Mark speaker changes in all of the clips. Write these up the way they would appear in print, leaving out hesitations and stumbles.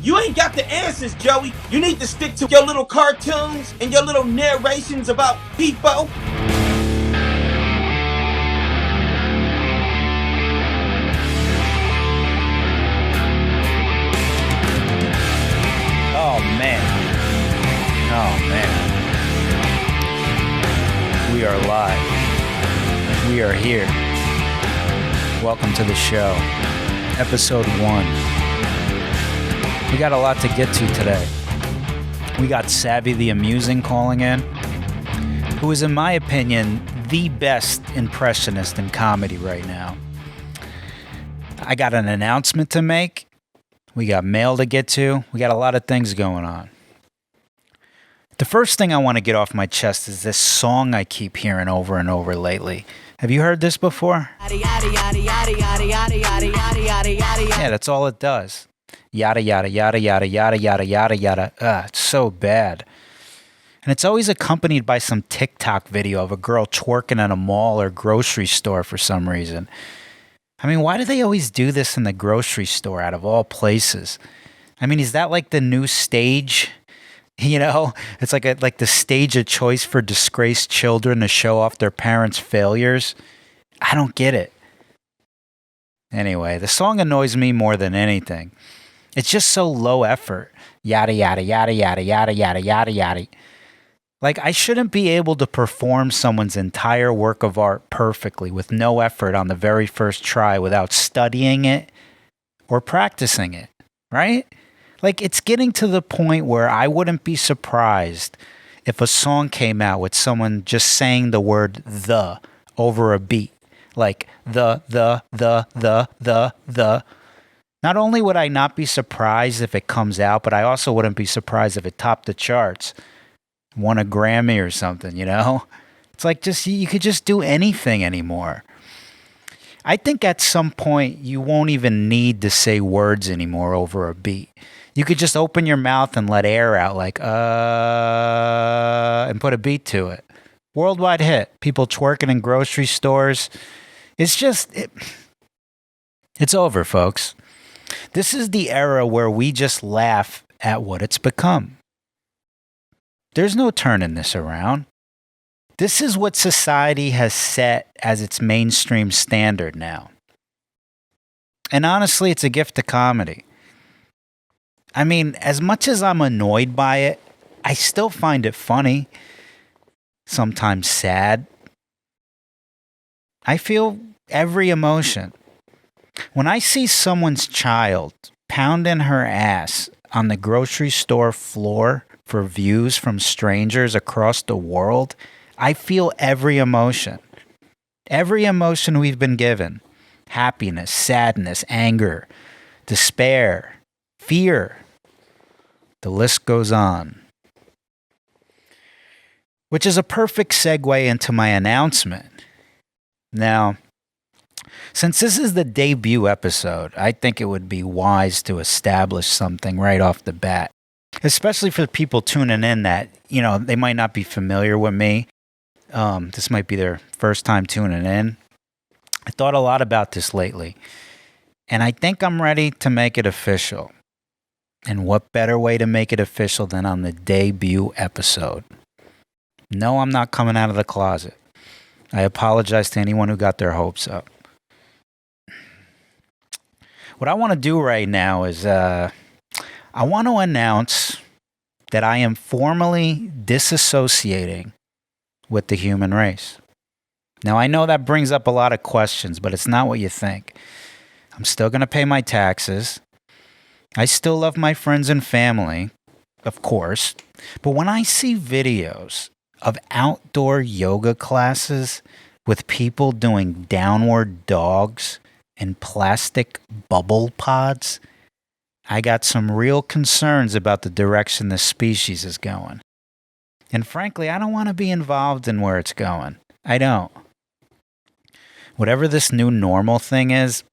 Speaker 1: You ain't got the answers, Joey. You need to stick to your little cartoons and your little narrations about people.
Speaker 2: Oh, man. We are live. We are here. Welcome to the show. Episode 1. We got a lot to get to today. We got Savvy the Amusing calling in, who is, in my opinion, the best impressionist in comedy right now. I got an announcement to make. We got mail to get to. We got a lot of things going on. The first thing I want to get off my chest is this song I keep hearing over and over lately. Have you heard this before? Yeah, that's all it does. Yada, yada, yada, yada, yada, yada, yada, yada. It's so bad. And it's always accompanied by some TikTok video of a girl twerking at a mall or grocery store for some reason. I mean, why do they always do this in the grocery store out of all places? I mean, is that like the new stage? You know, it's like the stage of choice for disgraced children to show off their parents' failures. I don't get it. Anyway, the song annoys me more than anything. It's just so low effort. Yada, yada, yada, yada, yada, yada, yada, yada. Like, I shouldn't be able to perform someone's entire work of art perfectly with no effort on the very first try without studying it or practicing it, right? Like, it's getting to the point where I wouldn't be surprised if a song came out with someone just saying the word "the" over a beat. Like, the. Not only would I not be surprised if it comes out, but I also wouldn't be surprised if it topped the charts. Won a Grammy or something, you know? It's like you could just do anything anymore. I think at some point you won't even need to say words anymore over a beat. You could just open your mouth and let air out like, and put a beat to it. Worldwide hit. People twerking in grocery stores. It's over, folks. This is the era where we just laugh at what it's become. There's no turning this around. This is what society has set as its mainstream standard now. And honestly, it's a gift to comedy. I mean, as much as I'm annoyed by it, I still find it funny, sometimes sad. I feel every emotion. When I see someone's child pounding her ass on the grocery store floor for views from strangers across the world, I feel every emotion. Every emotion we've been given. Happiness, sadness, anger, despair, fear. The list goes on. Which is a perfect segue into my announcement. Now, since this is the debut episode, I think it would be wise to establish something right off the bat. Especially for the people tuning in that, you know, they might not be familiar with me. This might be their first time tuning in. I thought a lot about this lately. And I think I'm ready to make it official. And what better way to make it official than on the debut episode? No, I'm not coming out of the closet. I apologize to anyone who got their hopes up. What I want to do right now is I want to announce that I am formally disassociating with the human race. Now, I know that brings up a lot of questions, but it's not what you think. I'm still going to pay my taxes. I still love my friends and family, of course. But when I see videos of outdoor yoga classes with people doing downward dogs in plastic bubble pods, I got some real concerns about the direction the species is going. And frankly, I don't want to be involved in where it's going. I don't. Whatever this new normal thing is,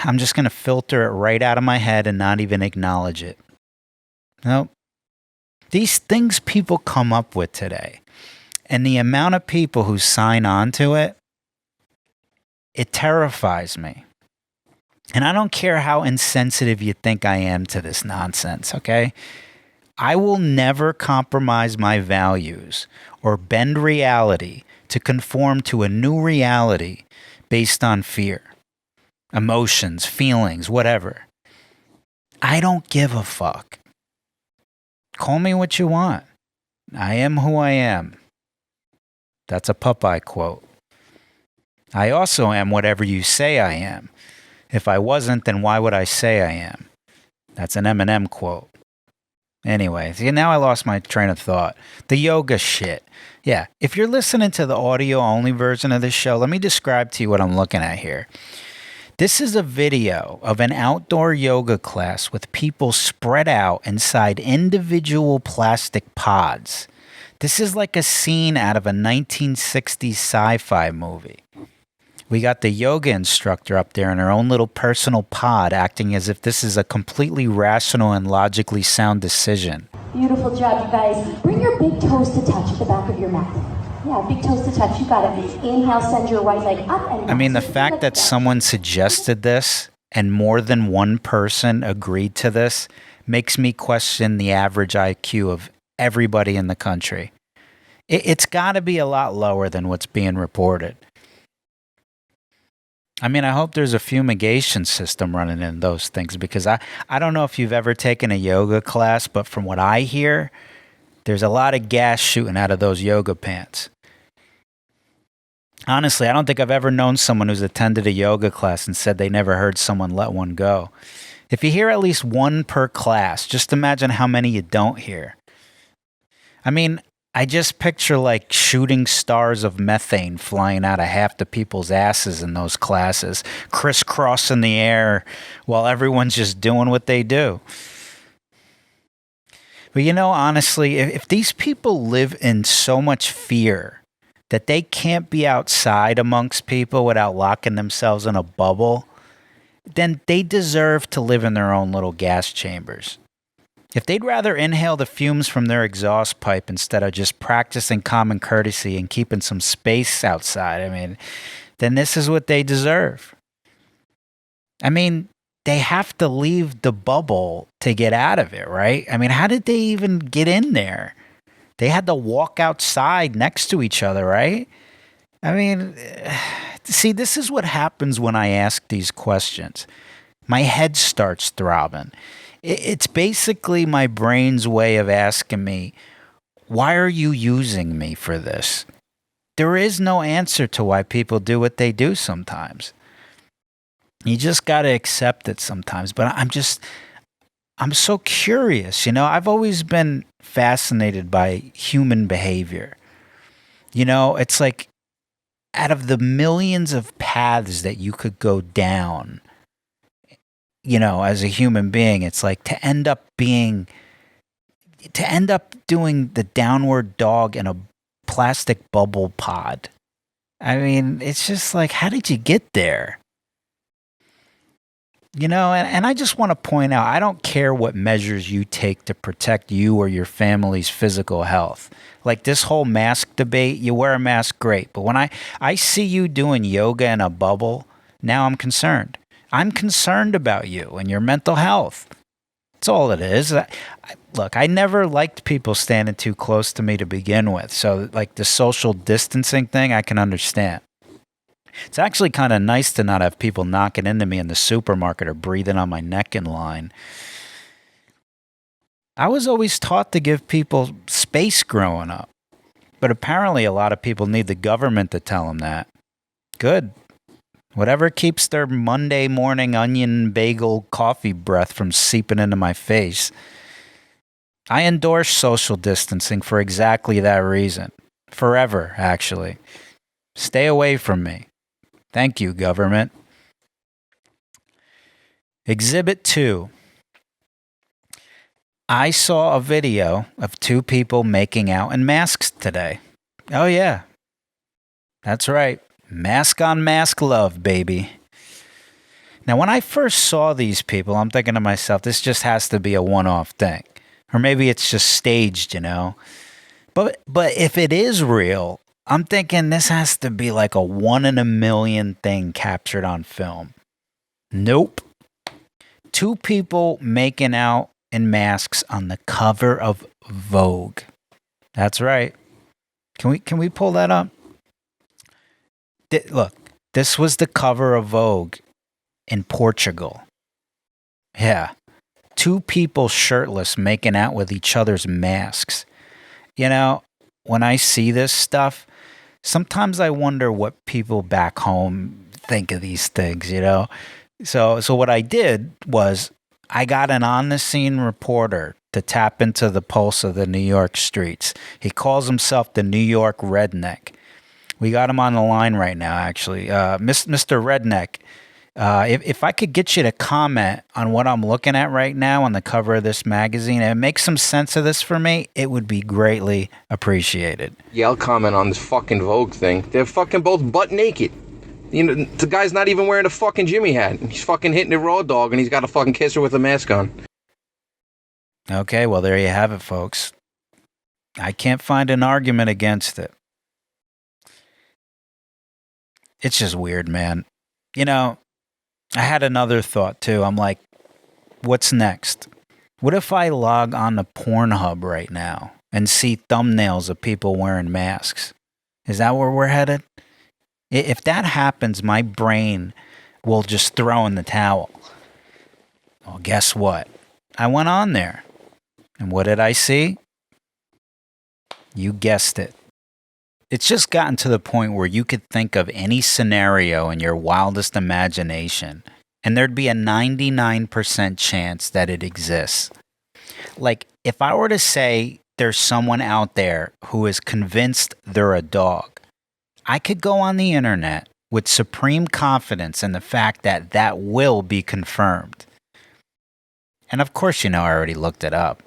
Speaker 2: I'm just going to filter it right out of my head and not even acknowledge it. Nope. These things people come up with today, and the amount of people who sign on to it, it terrifies me. And I don't care how insensitive you think I am to this nonsense, okay? I will never compromise my values or bend reality to conform to a new reality based on fear, emotions, feelings, whatever. I don't give a fuck. Call me what you want. I am who I am. That's a Popeye quote. I also am whatever you say I am. If I wasn't, then why would I say I am? That's an Eminem quote. Anyway, see, now I lost my train of thought. The yoga shit. Yeah, if you're listening to the audio only version of this show, let me describe to you what I'm looking at here. This is a video of an outdoor yoga class with people spread out inside individual plastic pods. This is like a scene out of a 1960s sci-fi movie. We got the yoga instructor up there in her own little personal pod, acting as if this is a completely rational and logically sound decision.
Speaker 3: Beautiful job, you guys. Bring your big toes to touch at the back of your mat. Yeah, big toes to touch. You got it. Inhale, send your right leg up and down.
Speaker 2: I mean, the fact that someone suggested this and more than one person agreed to this makes me question the average IQ of everybody in the country. It's got to be a lot lower than what's being reported. I mean, I hope there's a fumigation system running in those things, because I don't know if you've ever taken a yoga class, but from what I hear, there's a lot of gas shooting out of those yoga pants. Honestly, I don't think I've ever known someone who's attended a yoga class and said they never heard someone let one go. If you hear at least one per class, just imagine how many you don't hear. I mean, I just picture like shooting stars of methane flying out of half the people's asses in those classes, crisscrossing the air while everyone's just doing what they do. But you know, honestly, if these people live in so much fear that they can't be outside amongst people without locking themselves in a bubble, then they deserve to live in their own little gas chambers. If they'd rather inhale the fumes from their exhaust pipe instead of just practicing common courtesy and keeping some space outside, I mean, then this is what they deserve. I mean, they have to leave the bubble to get out of it, right? I mean, how did they even get in there? They had to walk outside next to each other, right? I mean, see, this is what happens when I ask these questions. My head starts throbbing. It's basically my brain's way of asking me, why are you using me for this? There is no answer to why people do what they do sometimes. You just got to accept it sometimes. But I'm so curious. You know, I've always been fascinated by human behavior. You know, it's like out of the millions of paths that you could go down, you know, as a human being, it's like to end up doing the downward dog in a plastic bubble pod. I mean, it's just like, how did you get there? You know, and I just want to point out, I don't care what measures you take to protect you or your family's physical health. Like this whole mask debate, you wear a mask, great. But when I see you doing yoga in a bubble, now I'm concerned. I'm concerned about you and your mental health. That's all it is. Look, I never liked people standing too close to me to begin with. So like the social distancing thing, I can understand. It's actually kind of nice to not have people knocking into me in the supermarket or breathing on my neck in line. I was always taught to give people space growing up. But apparently a lot of people need the government to tell them that. Good. Whatever keeps their Monday morning onion bagel coffee breath from seeping into my face. I endorse social distancing for exactly that reason. Forever, actually. Stay away from me. Thank you, government. Exhibit 2. I saw a video of two people making out in masks today. Oh yeah. That's right. Mask on mask love, baby. Now, when I first saw these people, I'm thinking to myself, this just has to be a one-off thing. Or maybe it's just staged, you know. But if it is real, I'm thinking this has to be like a 1 in a million thing captured on film. Nope. Two people making out in masks on the cover of Vogue. That's right. Can we pull that up? Look, this was the cover of Vogue in Portugal. Yeah. Two people shirtless making out with each other's masks. You know, when I see this stuff, sometimes I wonder what people back home think of these things, you know? So what I did was I got an on-the-scene reporter to tap into the pulse of the New York streets. He calls himself the New York Redneck. We got him on the line right now, actually. Mr. Redneck, if I could get you to comment on what I'm looking at right now on the cover of this magazine and make some sense of this for me, it would be greatly appreciated.
Speaker 4: Yeah, I'll comment on this fucking Vogue thing. They're fucking both butt naked. You know, the guy's not even wearing a fucking Jimmy hat. He's fucking hitting a raw dog and he's got a fucking kisser with a mask on.
Speaker 2: Okay, well, there you have it, folks. I can't find an argument against it. It's just weird, man. You know, I had another thought, too. I'm like, what's next? What if I log on to Pornhub right now and see thumbnails of people wearing masks? Is that where we're headed? If that happens, my brain will just throw in the towel. Well, guess what? I went on there. And what did I see? You guessed it. It's just gotten to the point where you could think of any scenario in your wildest imagination, and there'd be a 99% chance that it exists. Like, if I were to say there's someone out there who is convinced they're a dog, I could go on the internet with supreme confidence in the fact that that will be confirmed. And of course, you know, I already looked it up.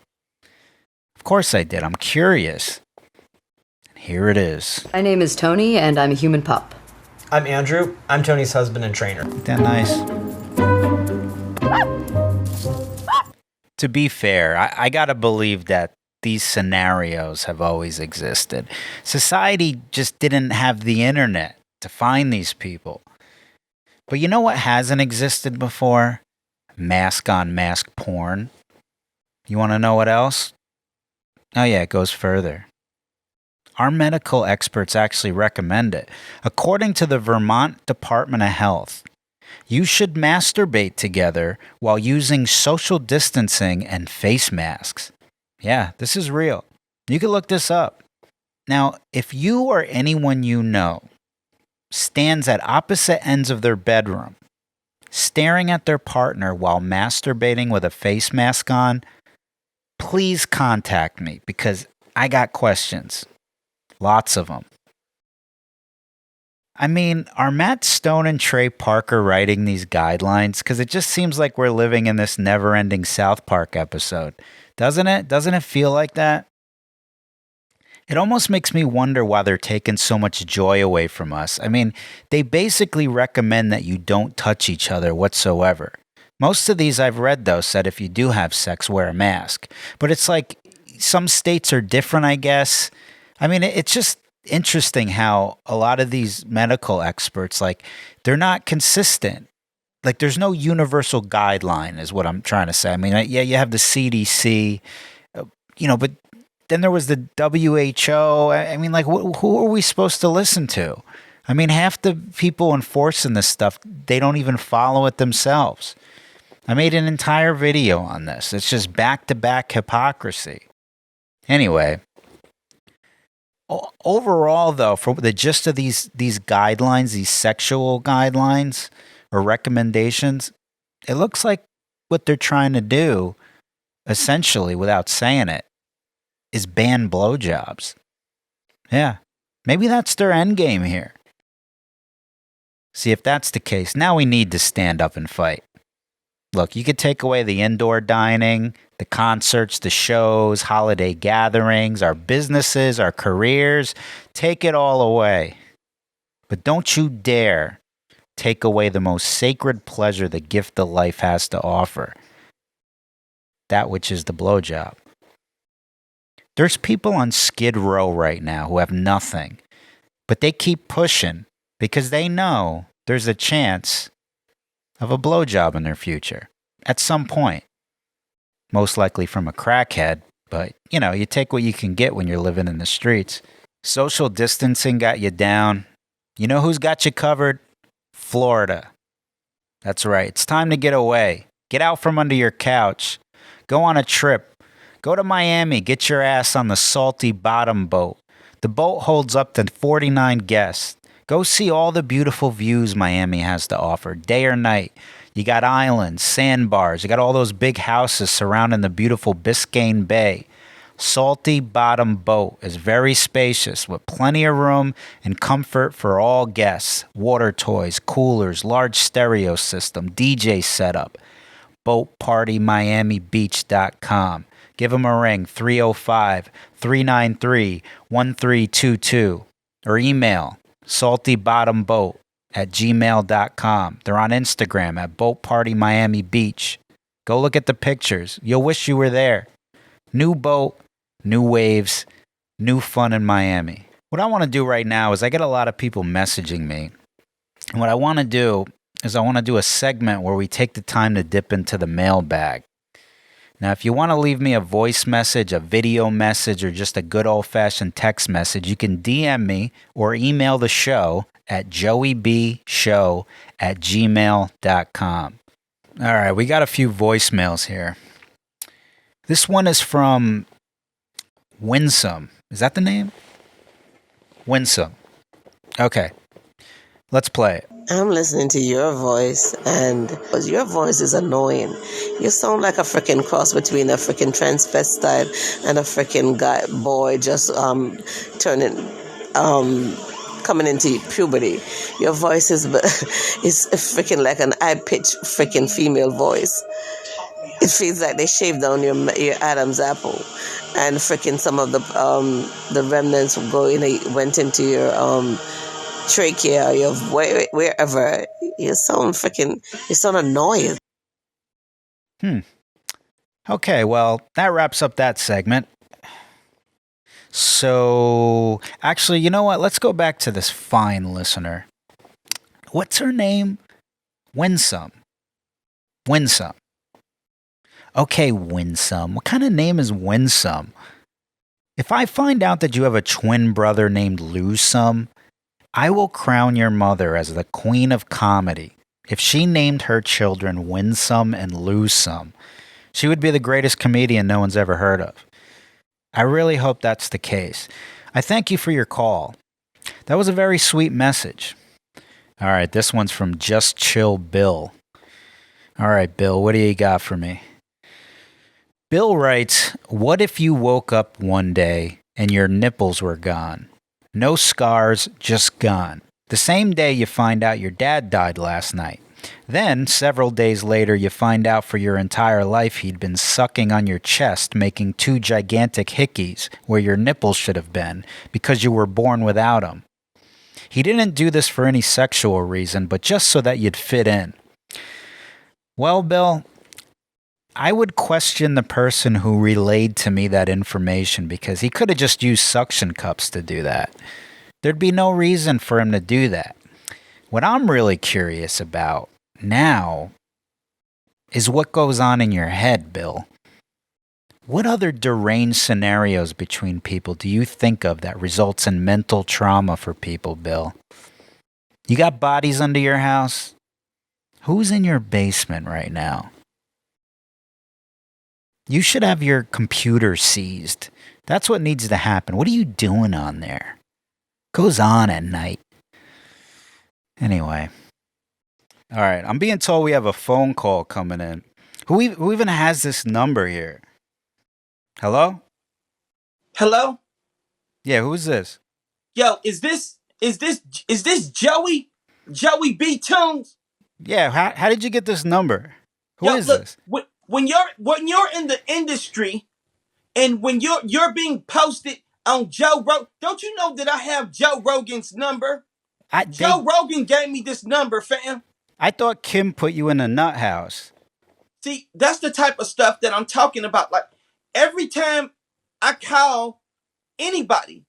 Speaker 2: Of course I did. I'm curious. And here it is.
Speaker 5: My name is Tony, and I'm a human pup.
Speaker 6: I'm Andrew. I'm Tony's husband and trainer.
Speaker 2: Isn't that nice? To be fair, I gotta believe that these scenarios have always existed. Society just didn't have the internet to find these people. But you know what hasn't existed before? Mask on mask porn. You want to know what else? Oh yeah, it goes further. Our medical experts actually recommend it. According to the Vermont Department of Health, you should masturbate together while using social distancing and face masks. Yeah, this is real. You can look this up. Now, if you or anyone you know stands at opposite ends of their bedroom, staring at their partner while masturbating with a face mask on, please contact me because I got questions. Lots of them. I mean, are Matt Stone and Trey Parker writing these guidelines? Because it just seems like we're living in this never-ending South Park episode. Doesn't it? Doesn't it feel like that? It almost makes me wonder why they're taking so much joy away from us. I mean, they basically recommend that you don't touch each other whatsoever. Most of these I've read, though, said if you do have sex, wear a mask. But it's like some states are different, I guess. I mean, it's just interesting how a lot of these medical experts, like, they're not consistent. Like, there's no universal guideline is what I'm trying to say. I mean, yeah, you have the CDC, you know, but then there was the WHO. I mean, like, who are we supposed to listen to? I mean, half the people enforcing this stuff, they don't even follow it themselves. I made an entire video on this. It's just back-to-back hypocrisy. Anyway, overall, though, for the gist of these guidelines, these sexual guidelines or recommendations, it looks like what they're trying to do, essentially, without saying it, is ban blowjobs. Yeah, maybe that's their end game here. See, if that's the case, now we need to stand up and fight. Look, you could take away the indoor dining, the concerts, the shows, holiday gatherings, our businesses, our careers. Take it all away. But don't you dare take away the most sacred pleasure the gift of life has to offer. That which is the blowjob. There's people on Skid Row right now who have nothing, but they keep pushing because they know there's a chance of a blowjob in their future at some point. Most likely from a crackhead, but you take what you can get when you're living in the streets. Social distancing got you down. You know who's got you covered? Florida. That's right. It's time to get away. Get out from under your couch. Go on a trip. Go to Miami. Get your ass on the saltybottomboat. The boat holds up to 49 guests. Go see all the beautiful views Miami has to offer, day or night. You got islands, sandbars. You got all those big houses surrounding the beautiful Biscayne Bay. Salty Bottom Boat is very spacious with plenty of room and comfort for all guests. Water toys, coolers, large stereo system, DJ setup. BoatPartyMiamiBeach.com. Give them a ring, 305-393-1322. Or email saltybottomboat@gmail.com. They're on Instagram at Boat Party Miami Beach. Go look at the pictures. You'll wish you were there. New boat, new waves, new fun in Miami. What I want to do right now is I get a lot of people messaging me. And what I want to do is I want to do a segment where we take the time to dip into the mailbag. Now, if you want to leave me a voice message, a video message, or just a good old-fashioned text message, you can DM me or email the show at joeybshow@gmail.com. All right, we got a few voicemails here. This one is from Winsome. Is that the name? Winsome. Okay, let's play it.
Speaker 7: I'm listening to your voice, and your voice is annoying. You sound like a freaking cross between a freaking transvestite and a freaking guy boy just coming into puberty. Your voice is freaking like an high-pitched freaking female voice. It feels like they shaved down your Adam's apple, and freaking some of the remnants went into your trachea, your wherever. You sound annoying.
Speaker 2: Okay, well, that wraps up that segment. So, actually, you know what? Let's go back to this fine listener. What's her name? Winsome. Winsome. Okay, Winsome. What kind of name is Winsome? If I find out that you have a twin brother named Loosome, I will crown your mother as the queen of comedy. If she named her children Winsome and Loosome, she would be the greatest comedian no one's ever heard of. I really hope that's the case. I thank you for your call. That was a very sweet message. All right, this one's from Just Chill Bill. All right, Bill, what do you got for me? Bill writes, what if you woke up one day and your nipples were gone? No scars, just gone. The same day you find out your dad died last night. Then, several days later, you find out for your entire life he'd been sucking on your chest, making 2 gigantic hickeys where your nipples should have been, because you were born without them. He didn't do this for any sexual reason, but just so that you'd fit in. Well, Bill, I would question the person who relayed to me that information, because he could have just used suction cups to do that. There'd be no reason for him to do that. What I'm really curious about now is what goes on in your head, Bill. What other deranged scenarios between people do you think of that results in mental trauma for people, Bill? You got bodies under your house? Who's in your basement right now? You should have your computer seized. That's what needs to happen. What are you doing on there? Goes on at night. Anyway. All right. I'm being told we have a phone call coming in. Who even has this number here? Hello?
Speaker 1: Hello?
Speaker 2: Yeah, who's this?
Speaker 1: Yo, is this Joey? Joey BToonz?
Speaker 2: Yeah, how did you get this number? Who is
Speaker 1: Look,
Speaker 2: this?
Speaker 1: When you're in the industry and when you're being posted on Joe Rogan, don't you know that I have Joe Rogan's number? Joe Rogan gave me this number, fam.
Speaker 2: I thought Kim put you in a nut house.
Speaker 1: See, that's the type of stuff that I'm talking about. Like, every time I call anybody,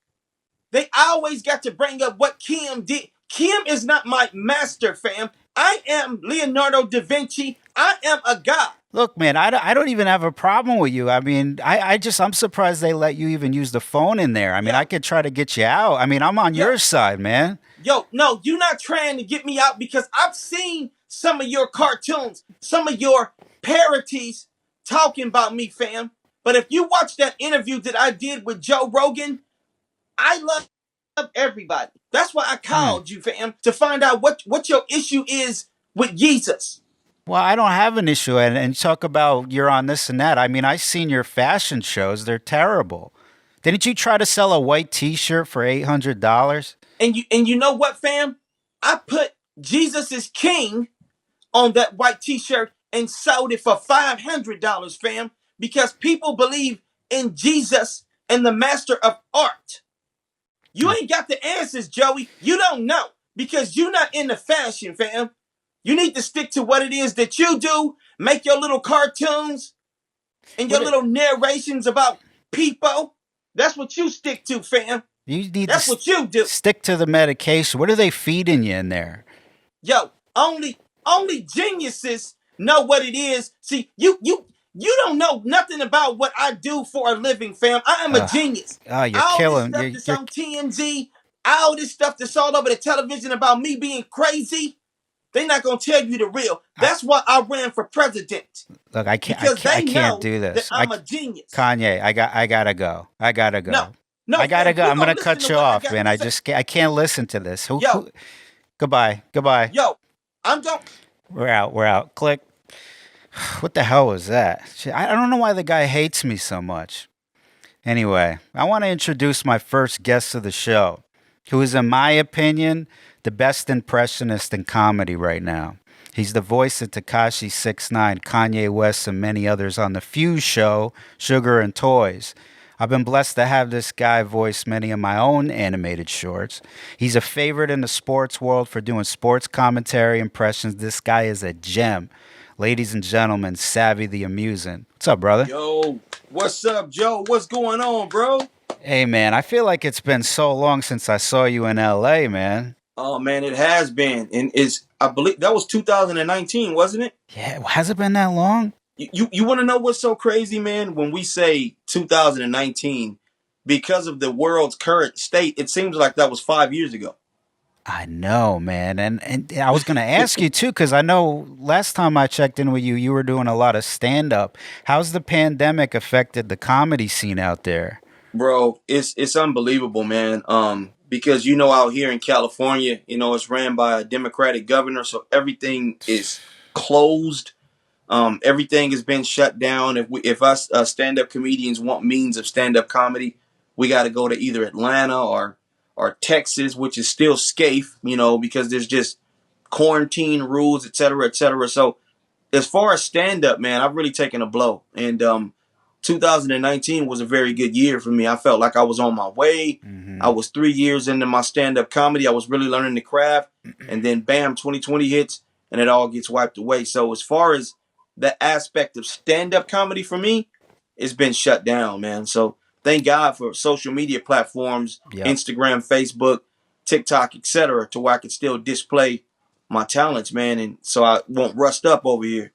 Speaker 1: they always got to bring up what Kim did. Kim is not my master, fam. I am Leonardo da Vinci. I am a god.
Speaker 2: Look, man, I don't even have a problem with you. I mean, I'm surprised they let you even use the phone in there. I mean, I could try to get you out. I mean, I'm on your side, man.
Speaker 1: Yo, no, you're not trying to get me out because I've seen some of your cartoons, some of your parodies talking about me, fam. But if you watch that interview that I did with Joe Rogan, I love everybody. That's why I called you, fam, to find out what your issue is with Jesus.
Speaker 2: Well, I don't have an issue, and talk about you're on this and that. I mean, I've seen your fashion shows; they're terrible. Didn't you try to sell a white T-shirt for $800?
Speaker 1: And you know what, fam? I put Jesus is King on that white T-shirt and sold it for $500, fam, because people believe in Jesus and the master of art. You ain't got the answers, Joey. You don't know because you're not in the fashion, fam. You need to stick to what it is that you do. Make your little cartoons and your little narrations about people. That's what you stick to, fam. That's what you do.
Speaker 2: Stick to the medication. What are they feeding you in there?
Speaker 1: Yo, only geniuses know what it is. See, you don't know nothing about what I do for a living, fam. I am a genius.
Speaker 2: Oh, you're
Speaker 1: all
Speaker 2: killing.
Speaker 1: This stuff that's on TMZ, all this stuff that's all over the television about me being crazy. They're not gonna tell you the real. That's why I ran for president.
Speaker 2: Look, I can't do this.
Speaker 1: That I'm a genius.
Speaker 2: Kanye, I gotta go.
Speaker 1: No,
Speaker 2: I gotta go. I'm gonna cut you off, man. I can't listen to this. Goodbye.
Speaker 1: Yo, I'm going.
Speaker 2: We're out. Click. What the hell was that? I don't know why the guy hates me so much. Anyway, I want to introduce my first guest of the show, who is, in my opinion, the best impressionist in comedy right now. He's the voice of Tekashi 6ix9ine, Kanye West, and many others on The Fuse show, Sugar and Toys. I've been blessed to have this guy voice many of my own animated shorts. He's a favorite in the sports world for doing sports commentary impressions. This guy is a gem. Ladies and gentlemen, Savvy the Amusing. What's up, brother?
Speaker 1: Yo, what's up, Joe? What's going on, bro?
Speaker 2: Hey, man, I feel like it's been so long since I saw you in L.A., man.
Speaker 1: Oh, man, it has been. And I believe that was 2019, wasn't it?
Speaker 2: Yeah, has it been that long?
Speaker 1: You want to know what's so crazy, man? When we say 2019, because of the world's current state, it seems like that was 5 years ago.
Speaker 2: I know, man. And I was going to ask you, too, because I know last time I checked in with you, you were doing a lot of stand-up. How's the pandemic affected the comedy scene out there?
Speaker 1: Bro, it's unbelievable, man. Because, out here in California, it's ran by a Democratic governor, so everything is closed. Everything has been shut down. If us stand-up comedians want means of stand-up comedy, we got to go to either Atlanta or Texas, which is still safe, because there's just quarantine rules, et cetera, et cetera. So as far as stand-up, man, I've really taken a blow. And 2019 was a very good year for me. I felt like I was on my way. Mm-hmm. I was 3 years into my stand-up comedy. I was really learning the craft. And then, bam, 2020 hits, and it all gets wiped away. So as far as the aspect of stand-up comedy for me, it's been shut down, man. So thank God for social media platforms, Instagram, Facebook, TikTok, etc., to where I can still display my talents, man, and so I won't rust up over here.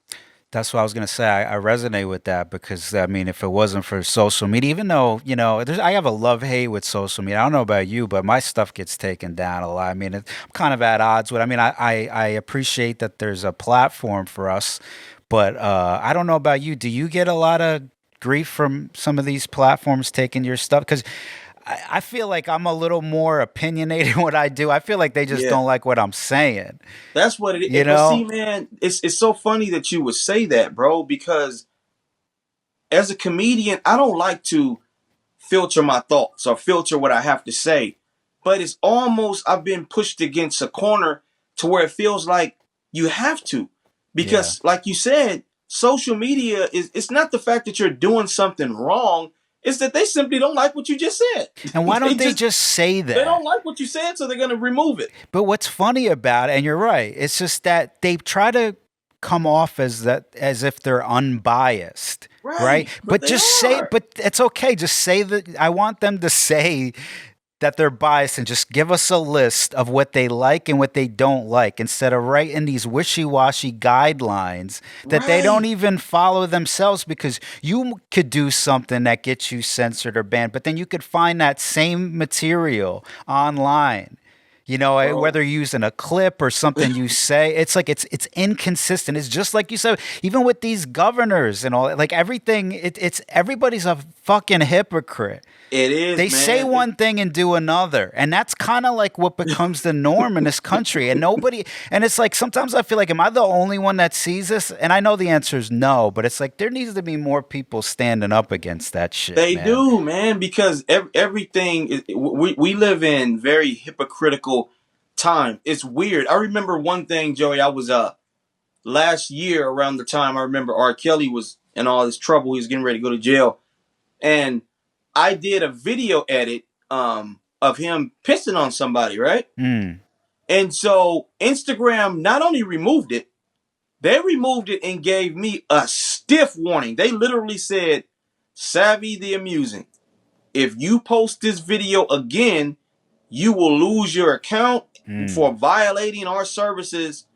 Speaker 2: That's what I was going to say. I resonate with that because, I mean, if it wasn't for social media, even though, I have a love-hate with social media. I don't know about you, but my stuff gets taken down a lot. I mean, I'm kind of at odds with it. I mean, I appreciate that there's a platform for us, but I don't know about you. Do you get a lot of grief from some of these platforms taking your stuff? Because I feel like I'm a little more opinionated in what I do. I feel like they just don't like what I'm saying.
Speaker 1: That's what it is. But see, man, it's so funny that you would say that, bro, because as a comedian, I don't like to filter my thoughts or filter what I have to say. But it's almost I've been pushed against a corner to where it feels like you have to. Because like you said, social media it's not the fact that you're doing something wrong. It's that they simply don't like what you just said.
Speaker 2: And why don't they just say that?
Speaker 1: They don't like what you said, so they're going to remove it.
Speaker 2: But what's funny about it, and you're right, it's just that they try to come off as if they're unbiased, right? But just say, but it's okay. Just say that. I want them to say that they're biased and just give us a list of what they like and what they don't like instead of writing these wishy-washy guidelines that they don't even follow themselves, because you could do something that gets you censored or banned, but then you could find that same material online. Whether you're using a clip or something you say, it's like it's inconsistent. It's just like you said, even with these governors and all, like everything, it's everybody's a fucking hypocrite.
Speaker 1: It is.
Speaker 2: They say one thing and do another, and that's kind of like what becomes the norm in this country. And it's like sometimes I feel like, am I the only one that sees this? And I know the answer is no, but it's like there needs to be more people standing up against that shit.
Speaker 1: They do, man, because everything we live in very hypocritical time. It's weird. I remember one thing, Joey. I was last year around the time I remember R. Kelly was in all this trouble. He was getting ready to go to jail, and I did a video edit of him pissing on somebody, right? And so Instagram not only removed it, they removed it and gave me a stiff warning. They literally said, Savvy the Amusing, if you post this video again, you will lose your account for violating our services.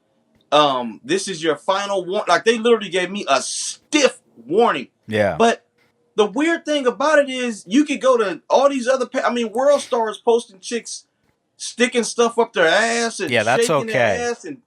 Speaker 1: This is your final warning. Like, they literally gave me a stiff warning.
Speaker 2: Yeah.
Speaker 1: But the weird thing about it is you could go to all these other World Stars posting chicks sticking stuff up their ass and shaking their ass and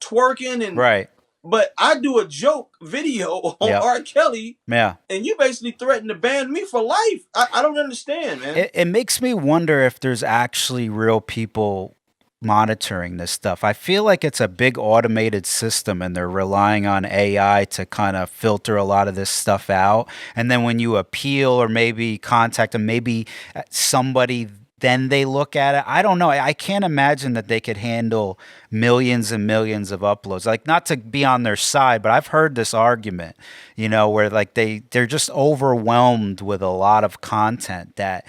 Speaker 1: twerking and
Speaker 2: right.
Speaker 1: But I do a joke video on R. Kelly, and you basically threaten to ban me for life. I don't understand, man.
Speaker 2: It makes me wonder if there's actually real people monitoring this stuff. I feel like it's a big automated system and they're relying on AI to kind of filter a lot of this stuff out. And then when you appeal or maybe contact them, maybe somebody, then they look at it. I don't know. I can't imagine that they could handle millions and millions of uploads. Like, not to be on their side, but I've heard this argument, where like they're just overwhelmed with a lot of content that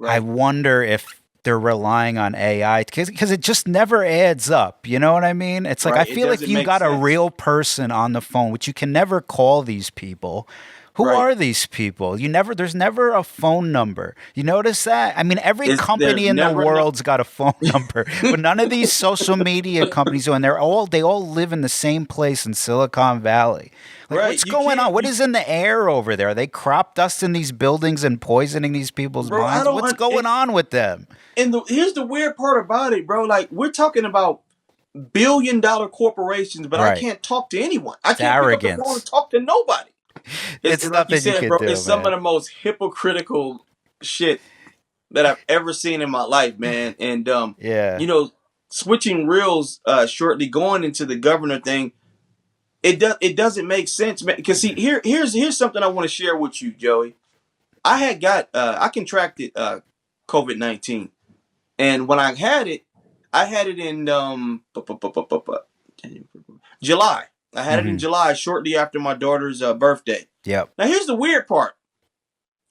Speaker 2: I wonder if they're relying on AI, because it just never adds up. You know what I mean? It's like, I feel like you got a real person on the phone, which you can never call these people. Who are these people? There's never a phone number. You notice that? I mean, every company in the world's got a phone number, but none of these social media companies do, and they all live in the same place in Silicon Valley. Like, what's going on? What is in the air over there? Are they crop dusting these buildings and poisoning these people's minds? What's going on with them?
Speaker 1: And here's the weird part about it, bro. Like, we're talking about billion-dollar corporations, but I can't talk to anyone. I can't pick up the phone and talk to nobody.
Speaker 2: It's nothing you can do,
Speaker 1: It's some of the most hypocritical shit that I've ever seen in my life, man. And switching reels shortly, going into the governor thing, it doesn't make sense, man. Because see, here's something I want to share with you, Joey. I contracted COVID-19, and when I had it in July. I had it in July, shortly after my daughter's birthday.
Speaker 2: Yep.
Speaker 1: Now, here's the weird part.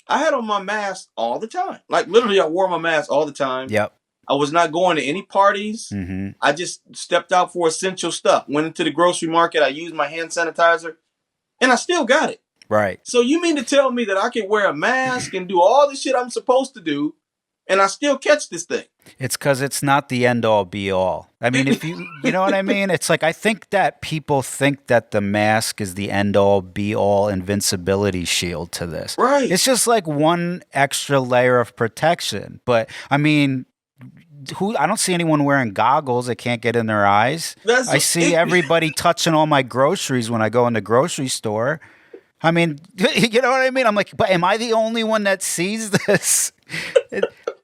Speaker 1: I had on my mask all the time. Like, literally, I wore my mask all the time.
Speaker 2: Yep.
Speaker 1: I was not going to any parties. I just stepped out for essential stuff. Went into the grocery market. I used my hand sanitizer. And I still got it.
Speaker 2: Right.
Speaker 1: So you mean to tell me that I can wear a mask and do all the shit I'm supposed to do, and I still catch this thing?
Speaker 2: It's because it's not the end all be all. I mean, if you know what I mean? It's like, I think that people think that the mask is the end all be all invincibility shield to this.
Speaker 1: Right.
Speaker 2: It's just like one extra layer of protection. But I mean, I don't see anyone wearing goggles that can't get in their eyes. I see everybody touching all my groceries when I go in the grocery store. I mean, you know what I mean? I'm like, but am I the only one that sees this?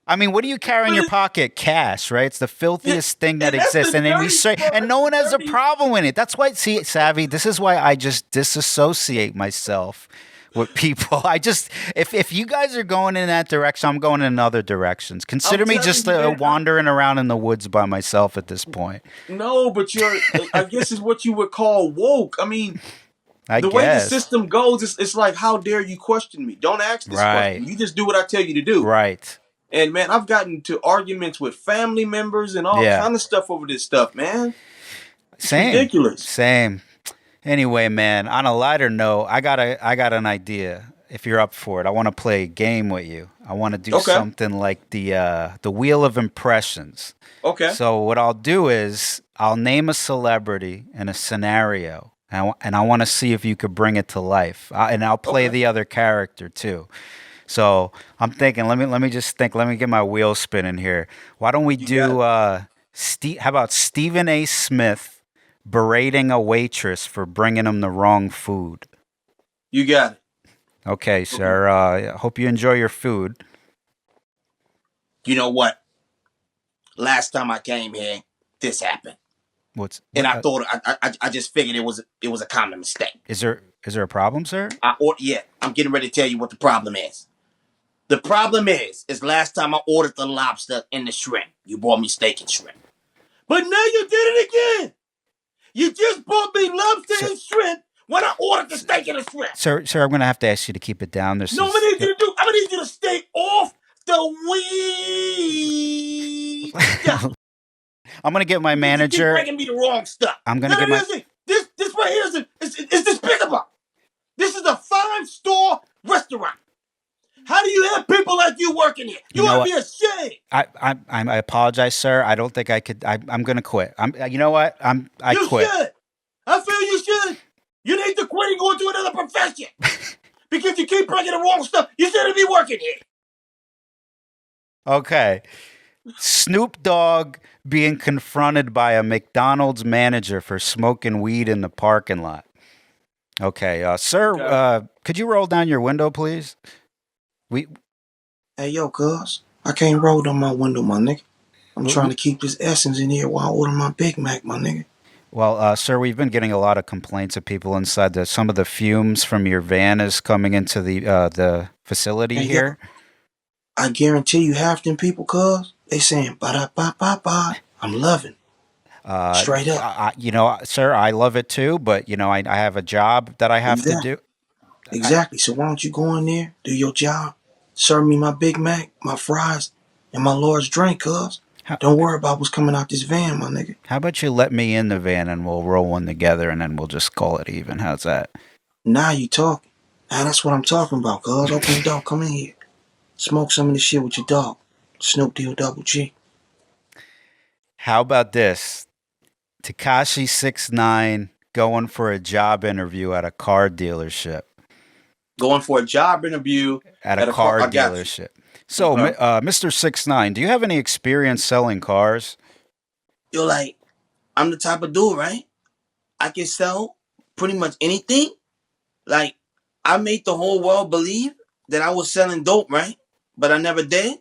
Speaker 2: I mean, what do you carry in your pocket? Cash, right? It's the filthiest thing that exists. And then we say, and no one has a problem with it. That's why, see, Savvy, this is why I just disassociate myself with people. If you guys are going in that direction, I'm going in other directions. Consider me just wandering around in the woods by myself at this point.
Speaker 1: No, but I guess it's what you would call woke. I mean, the way the system goes, it's like, how dare you question me? Don't ask this question. You just do what I tell you to do.
Speaker 2: Right.
Speaker 1: And man, I've gotten into arguments with family members and all kind of stuff over this stuff, man. It's ridiculous.
Speaker 2: Same. Anyway, man, on a lighter note, I got an idea. if you're up for it, I want to play a game with you. I want to do
Speaker 1: Okay.
Speaker 2: something like the Wheel of Impressions.
Speaker 1: Okay.
Speaker 2: So what I'll do is I'll name a celebrity in a scenario, and I want to see if you could bring it to life. And I'll play
Speaker 1: Okay.
Speaker 2: the other character too. So I'm thinking. Let me just think. Let me get my wheel spinning here. Why don't we
Speaker 1: You got
Speaker 2: do? How about Stephen A. Smith berating a waitress for bringing him the wrong food?
Speaker 1: You got it.
Speaker 2: Okay,
Speaker 1: Okay.
Speaker 2: sir. Hope you enjoy your food.
Speaker 1: You know what? Last time I came here, this happened, and I thought I just figured it was a common mistake.
Speaker 2: Is there a problem, sir?
Speaker 1: Yeah, I'm getting ready to tell you what the problem is. The problem is last time I ordered the lobster and the shrimp. You brought me steak and shrimp. But now you did it again. You just brought me lobster and shrimp when I ordered the steak and the shrimp.
Speaker 2: Sir, I'm going to have to ask you to keep it down.
Speaker 1: I'm gonna need you to stay off the weed.
Speaker 2: I'm going to get my manager.
Speaker 1: You keep bringing me the wrong stuff.
Speaker 2: I'm going to get my...
Speaker 1: This right here is despicable. This is a 5-star restaurant. How do you have people like you working here? You ought to be ashamed.
Speaker 2: I apologize, sir. I don't think I could. I'm going to quit. You know what? I quit.
Speaker 1: You should. I feel you should. You need to quit and go into another profession. Because you keep bringing the wrong stuff. You shouldn't be working here.
Speaker 2: Okay. Snoop Dogg being confronted by a McDonald's manager for smoking weed in the parking lot. Okay, sir, could you roll down your window, please?
Speaker 1: Hey, yo, cuz. I can't roll down my window, my nigga. I'm trying to keep this essence in here while I order my Big Mac, my nigga.
Speaker 2: Well, sir, we've been getting a lot of complaints of people inside. Some of the fumes from your van is coming into the facility here.
Speaker 1: Yo, I guarantee you half them people, cuz, they saying, ba-da-ba-ba-ba. I'm loving. Straight up.
Speaker 2: Sir, I love it too, but, I have a job that I have to do.
Speaker 1: Exactly. So why don't you go in there, do your job, serve me my Big Mac, my fries, and my large drink, cuz. Don't worry about what's coming out this van, my nigga.
Speaker 2: How about you let me in the van and we'll roll one together and then we'll just call it even. How's that?
Speaker 1: Now you talking. Now that's what I'm talking about, cuz. Open the door, come in here. Smoke some of this shit with your dog. Snoop Deal Double G.
Speaker 2: How about this? Tekashi 6ix9ine going for a job interview at a car dealership.
Speaker 1: Going for a job interview
Speaker 2: at a car dealership. So, Mr. 6ix9ine, do you have any experience selling cars?
Speaker 1: You're like, I'm the type of dude, right? I can sell pretty much anything. Like, I made the whole world believe that I was selling dope, right? But I never did.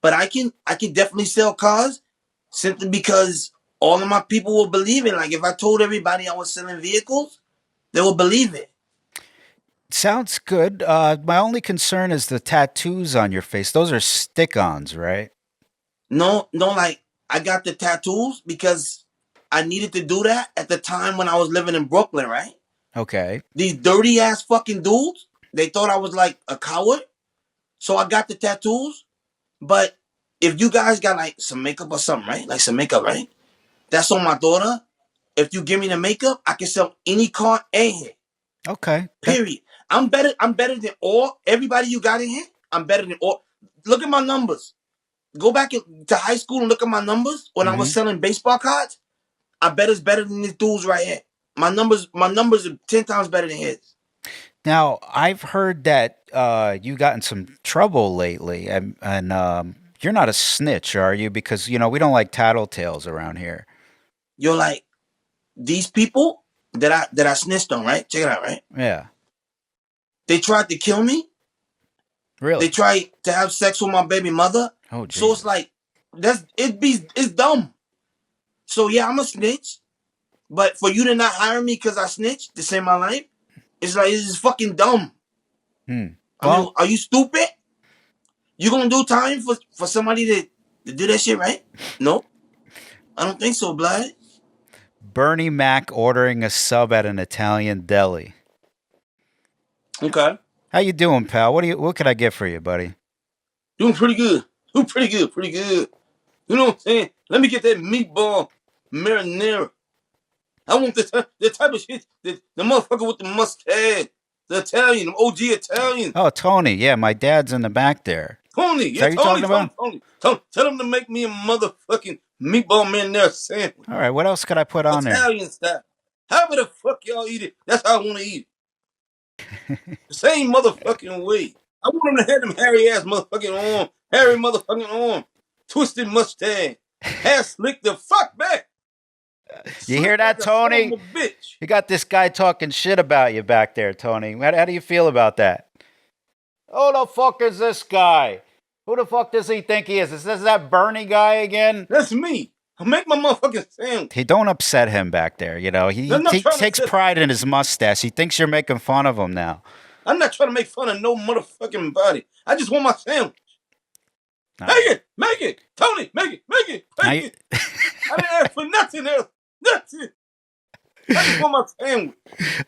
Speaker 1: But I can definitely sell cars simply because all of my people will believe it. Like, if I told everybody I was selling vehicles, they will believe it.
Speaker 2: Sounds good. My only concern is the tattoos on your face. Those are stick-ons, right?
Speaker 1: No, like, I got the tattoos because I needed to do that at the time when I was living in Brooklyn, right?
Speaker 2: Okay.
Speaker 1: These dirty-ass fucking dudes, they thought I was like a coward. So I got the tattoos. But if you guys got like some makeup or something, right? Like some makeup, right? That's on my daughter. If you give me the makeup, I can sell any car and hair.
Speaker 2: Okay.
Speaker 1: Period. I'm better than everybody you got in here. I'm better than all. Look at my numbers. Go back to high school and look at my numbers when I was selling baseball cards. I bet it's better than these dudes right here. My numbers are 10 times better than his.
Speaker 2: Now, I've heard that you got in some trouble lately, and you're not a snitch, are you? Because, we don't like tattletales around here.
Speaker 1: You're like, these people that I snitched on, right? Check it out, right?
Speaker 2: Yeah.
Speaker 1: They tried to kill me.
Speaker 2: Really?
Speaker 1: They tried to have sex with my baby mother.
Speaker 2: Oh, Jesus.
Speaker 1: So it's like, it's dumb. So yeah, I'm a snitch. But for you to not hire me because I snitched to save my life, it's like, it's just fucking dumb.
Speaker 2: Well,
Speaker 1: I mean, are you stupid? You gonna do time for somebody to do that shit, right? No. I don't think so, blood.
Speaker 2: Bernie Mac ordering a sub at an Italian deli.
Speaker 1: Okay.
Speaker 2: How you doing, pal? What can I get for you, buddy?
Speaker 1: Doing pretty good. Pretty good. You know what I'm saying? Let me get that meatball marinara. I want the type of shit that the motherfucker with the mustard. The Italian, OG Italian.
Speaker 2: Oh, Tony. Yeah, my dad's in the back there.
Speaker 1: Tony,
Speaker 2: Is
Speaker 1: yeah,
Speaker 2: that what you're talking about?
Speaker 1: Tony. Tell him to make me a motherfucking meatball marinara sandwich.
Speaker 2: All right, what else could I put on there?
Speaker 1: Italian style. However the fuck y'all eat it, that's how I want to eat it. The same motherfucking way. I want him to have them hairy ass motherfucking arm, hairy motherfucking arm, twisted mustache, hair slicked the fuck back.
Speaker 2: You hear that, Tony?
Speaker 1: Bitch.
Speaker 2: You got this guy talking shit about you back there, Tony. How do you feel about that? Who the fuck is this guy? Who the fuck does he think he is? Is this that Bernie guy again?
Speaker 1: That's me. I make my motherfucking sandwich.
Speaker 2: Hey, don't upset him back there. You know, he takes pride in his mustache. He thinks you're making fun of him now.
Speaker 1: I'm not trying to make fun of no motherfucking body. I just want my sandwich. Make it, Tony, make it. I didn't ask for nothing else. Nothing. I just want my sandwich.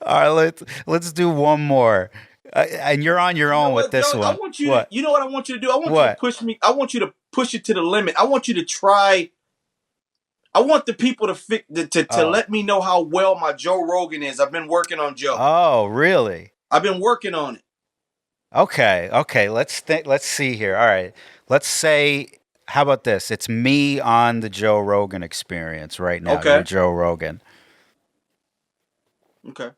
Speaker 2: All right, let's do one more. And you're on your own with this one.
Speaker 1: I want you. You know what I want you to do? I want you to push me. I want you to push it to the limit. I want you to try. I want the people to let me know how well my Joe Rogan is. I've been working on Joe.
Speaker 2: Oh, really?
Speaker 1: I've been working on it.
Speaker 2: Okay. Let's see here. All right. Let's say, how about this? It's me on the Joe Rogan Experience right now.
Speaker 1: Okay.
Speaker 2: You're Joe Rogan.
Speaker 1: Okay.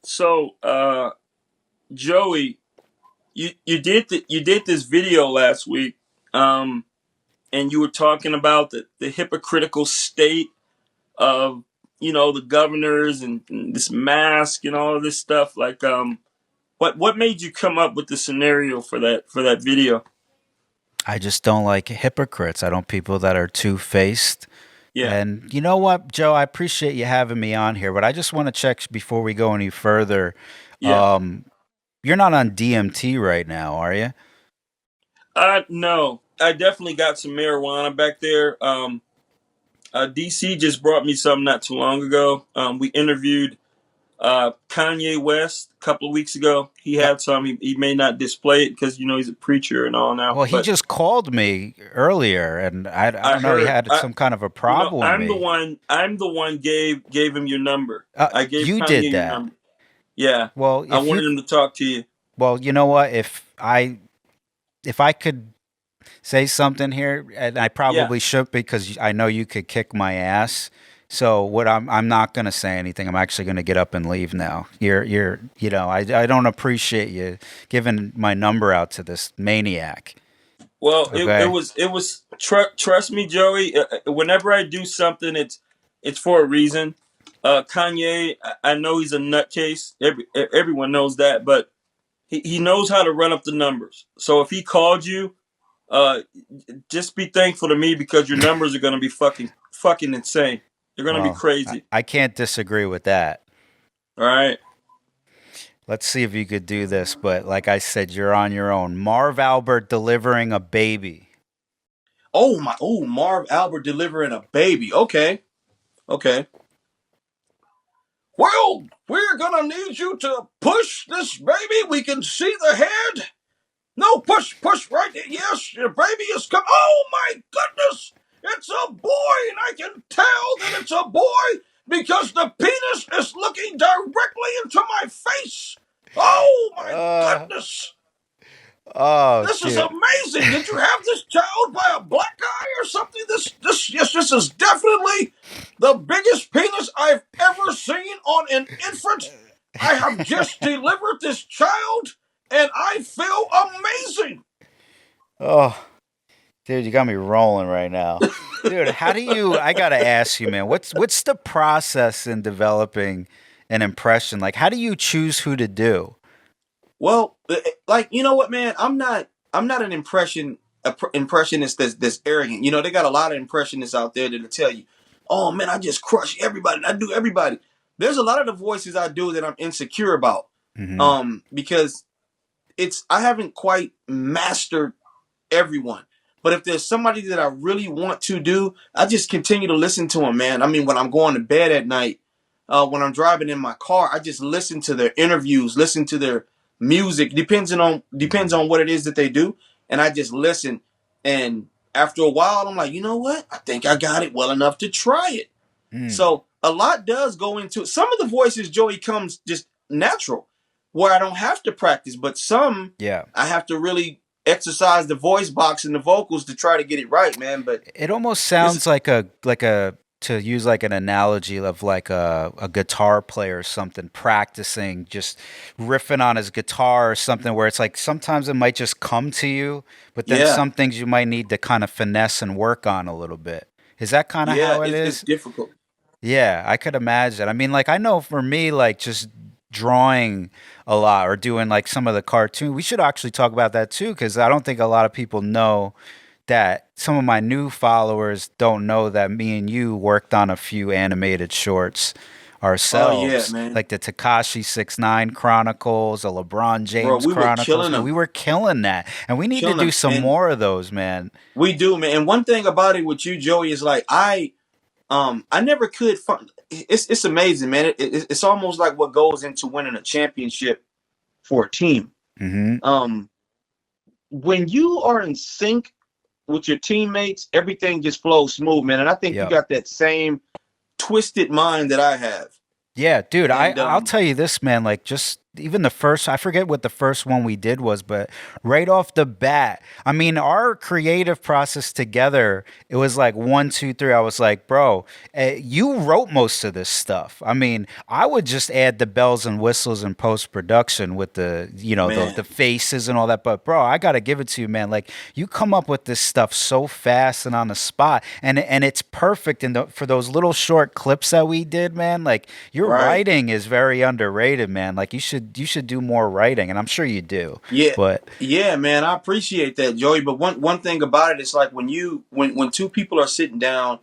Speaker 1: So, Joey, you did this video last week, and you were talking about the hypocritical state of the governors and this mask and all of this stuff. Like, what made you come up with the scenario for that video?
Speaker 2: I just don't like hypocrites. I don't people that are two-faced.
Speaker 1: Yeah.
Speaker 2: And you know what, Joe? I appreciate you having me on here, but I just want to check before we go any further.
Speaker 1: Yeah.
Speaker 2: You're not on DMT right now, are you?
Speaker 1: No. I definitely got some marijuana back there. DC just brought me some not too long ago. We interviewed Kanye West a couple of weeks ago. He had some. He may not display it because he's a preacher and all now.
Speaker 2: Well, he just called me earlier, and I don't know. He had some kind of a problem with me.
Speaker 1: I'm the one gave him your number. I gave
Speaker 2: you
Speaker 1: Kanye
Speaker 2: did
Speaker 1: your
Speaker 2: that.
Speaker 1: number. Yeah.
Speaker 2: Well,
Speaker 1: I wanted him to talk to you.
Speaker 2: Well, you know what? If I could say something here, and I probably should, because I know you could kick my ass. So what I'm not going to say anything. I'm actually going to get up and leave now. I don't appreciate you giving my number out to this maniac.
Speaker 1: Well, okay. it was trust me, Joey, whenever I do something, it's for a reason. Kanye, I know he's a nutcase. Everyone knows that, but he knows how to run up the numbers. So if he called you, just be thankful to me, because your numbers are going to be fucking insane. They're going to be crazy.
Speaker 2: I can't disagree with that.
Speaker 1: All right.
Speaker 2: Let's see if you could do this. But like I said, you're on your own. Marv Albert delivering a baby.
Speaker 1: Marv Albert delivering a baby. Okay. Well, we're going to need you to push this baby. We can see the head. No, push right there. Yes, your baby is coming. Oh, my goodness. It's a boy, and I can tell that it's a boy because the penis is looking directly into my face. Oh, my goodness.
Speaker 2: Oh,
Speaker 1: this is amazing. Did you have this child by a black guy or something? This is definitely the biggest penis I've ever seen on an infant. I have just delivered this child, and I feel amazing.
Speaker 2: Oh, dude, you got me rolling right now. Dude, I got to ask you, man, what's the process in developing an impression? Like, how do you choose who to do?
Speaker 1: Well, like, you know what, man? I'm not an impressionist that's arrogant. They got a lot of impressionists out there that'll tell you, oh, man, I just crush everybody. I do everybody. There's a lot of the voices I do that I'm insecure about. Mm-hmm. Because I haven't quite mastered everyone. But if there's somebody that I really want to do, I just continue to listen to them, man. I mean, when I'm going to bed at night, when I'm driving in my car, I just listen to their interviews, listen to their music. Depends on what it is that they do. And I just listen. And after a while, I'm like, you know what? I think I got it well enough to try it. So a lot does go into it. Some of the voices, Joey, comes just natural, where I don't have to practice. But some, I have to really exercise the voice box and the vocals to try to get it right, man. But
Speaker 2: it almost sounds like a to use like an analogy of like a guitar player or something practicing, just riffing on his guitar or something, where it's like sometimes it might just come to you, but then some things you might need to kind of finesse and work on a little bit. Is that kind of how it is?
Speaker 1: It's difficult.
Speaker 2: Yeah, I could imagine. I mean, like, I know for me, like, just drawing a lot or doing like some of the cartoon, we should actually talk about that too, because I don't think a lot of people know that. Some of my new followers don't know that me and you worked on a few animated shorts ourselves.
Speaker 1: Oh, yeah, man.
Speaker 2: Like the Tekashi 6ix9ine Chronicles, the LeBron James Chronicles. We were killing that. And we need to do some more of those, man.
Speaker 1: We do, man. And one thing about it with you, Joey, is like I never could find. It's amazing, man. It's almost like what goes into winning a championship for a team.
Speaker 2: Mm-hmm.
Speaker 1: When you are in sync with your teammates, everything just flows smooth, man. And I think you got that same twisted mind that I have.
Speaker 2: Yeah, dude. And, I'll tell you this, man. Like, just even the first, I forget what the first one we did was, but right off the bat, I mean, our creative process together, it was like 1, 2, 3. I was like, bro, you wrote most of this stuff. I mean, I would just add the bells and whistles in post production with the, you know, the faces and all that. But bro, I got to give it to you, man. Like, you come up with this stuff so fast and on the spot, and it's perfect. And for those little short clips that we did, man, like your writing is very underrated, man. Like, you should do more writing, and I'm sure you do.
Speaker 1: Yeah,
Speaker 2: but
Speaker 1: yeah, man, I appreciate that, Joey. But one thing about it is like when two people are sitting down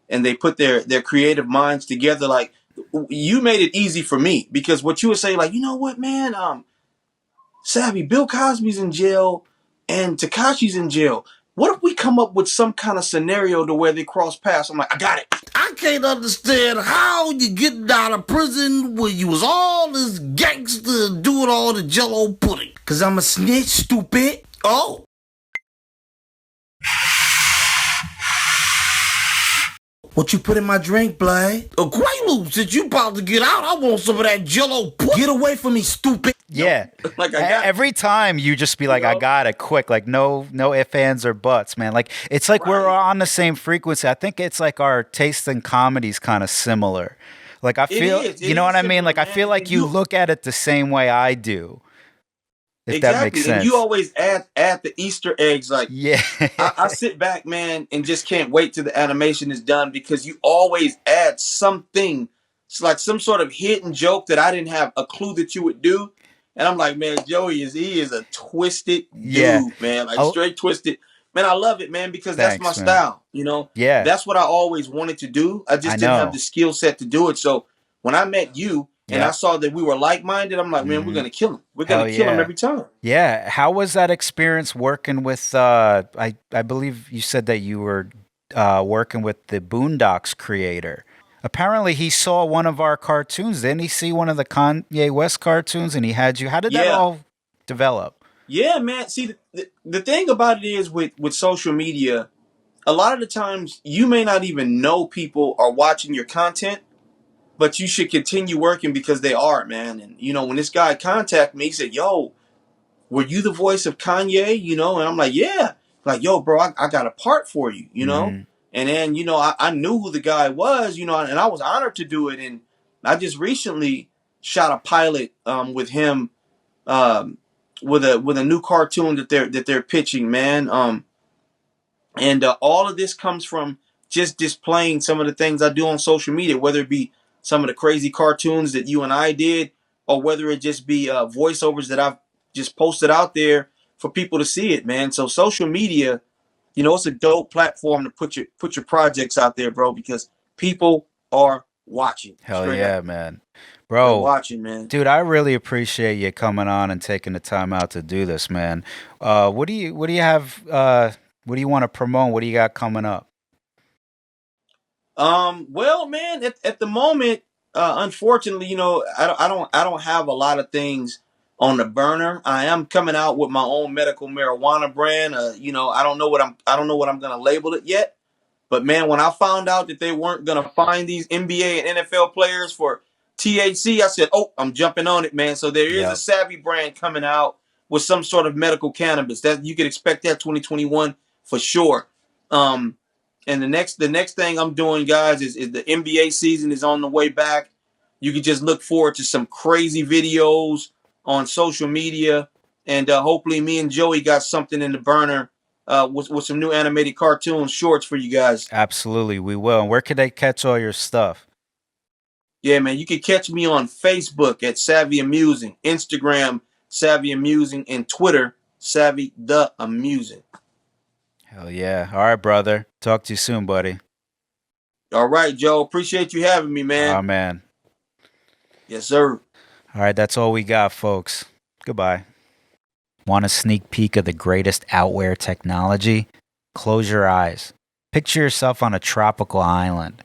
Speaker 1: and they put their creative minds together, like you made it easy for me, because what you would say, like, you know what, man, Savvy, Bill Cosby's in jail and Tekashi's in jail. What if we come up with some kind of scenario to where they cross paths? I'm like, I got it.
Speaker 8: I can't understand how you get out of prison when you was all this gangster doing all the jello pudding. Cause I'm a snitch, stupid. Oh. What you put in my drink, Blade? A Quaalude. Since you about to get out, I want some of that jello pudding. Get away from me, stupid.
Speaker 2: Yeah.
Speaker 1: Like
Speaker 2: every time you just be like, I got it quick. Like no ifs, ands, or buts, man. Like it's like we're on the same frequency. I think it's like our taste in comedies kind of similar. Like I feel, you know what I mean? Like I feel like you look at it the same way I do. If that makes sense.
Speaker 1: And you always add the Easter eggs. Like, I sit back, man, and just can't wait till the animation is done, because you always add something. It's like some sort of hidden joke that I didn't have a clue that you would do. And I'm like, man, Joey is a twisted dude, man. Like straight twisted. Man, I love it, man, because that's my style, you know?
Speaker 2: Yeah.
Speaker 1: That's what I always wanted to do. I just didn't have the skill set to do it. So when I met you, and I saw that we were like-minded, I'm like, man, we're going to kill him. We're going to kill him every time.
Speaker 2: Yeah. How was that experience working with, I believe you said that you were working with the Boondocks creator. Apparently he saw one of our cartoons. Didn't he see one of the Kanye West cartoons and he had you? How did that all develop?
Speaker 1: Yeah, man. See, the thing about it is with social media, a lot of the times you may not even know people are watching your content, but you should continue working because they are, man. And, you know, when this guy contacted me, he said, yo, were you the voice of Kanye? You know, and I'm like, yeah. Like, yo, bro, I got a part for you, you know? And then, you know, I knew who the guy was, you know, and I was honored to do it. And I just recently shot a pilot with him with a new cartoon that they're pitching, man. And all of this comes from just displaying some of the things I do on social media, whether it be some of the crazy cartoons that you and I did, or whether it just be voiceovers that I've just posted out there for people to see it, man. So social media, you know, it's a dope platform to put your projects out there, bro, because people are watching.
Speaker 2: Hell yeah, man. Bro,
Speaker 1: they're watching, man.
Speaker 2: Dude, I really appreciate you coming on and taking the time out to do this, man. What do you have? What do you want to promote? What do you got coming up?
Speaker 1: Well, man, at the moment, unfortunately, you know, I don't have a lot of things on the burner. I am coming out with my own medical marijuana brand. You know, I don't know what I'm gonna label it yet. But man, when I found out that they weren't gonna find these NBA and NFL players for THC, I said, oh, I'm jumping on it, man. So there is
Speaker 2: Yep.
Speaker 1: a Savvy brand coming out with some sort of medical cannabis. That you could expect that 2021 for sure. And the next thing I'm doing, guys, is the NBA season is on the way back. You can just look forward to some crazy videos on social media, and hopefully me and Joey got something in the burner with some new animated cartoon shorts for you guys.
Speaker 2: Absolutely, we will. And where could they catch all your stuff?
Speaker 1: Yeah, man, you can catch me on Facebook at Savvy Amusing, Instagram Savvy Amusing, and Twitter Savvy the Amusing.
Speaker 2: Hell yeah. All right, brother. Talk to you soon, buddy.
Speaker 1: All right, Joe. Appreciate you having me, man.
Speaker 2: Oh, man.
Speaker 1: Yes, sir.
Speaker 2: All right, that's all we got, folks. Goodbye. Want a sneak peek of the greatest outwear technology? Close your eyes. Picture yourself on a tropical island.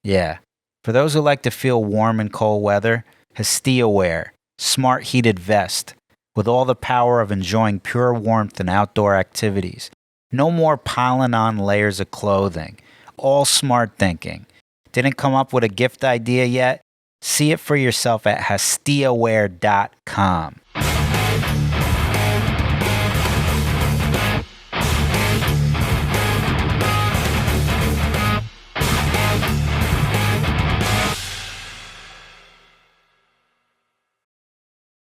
Speaker 2: Yeah. For those who like to feel warm in cold weather, Hestia Wear, smart heated vest, with all the power of enjoying pure warmth in outdoor activities. No more piling on layers of clothing. All smart thinking. Didn't come up with a gift idea yet? See it for yourself at HestiaWear.com.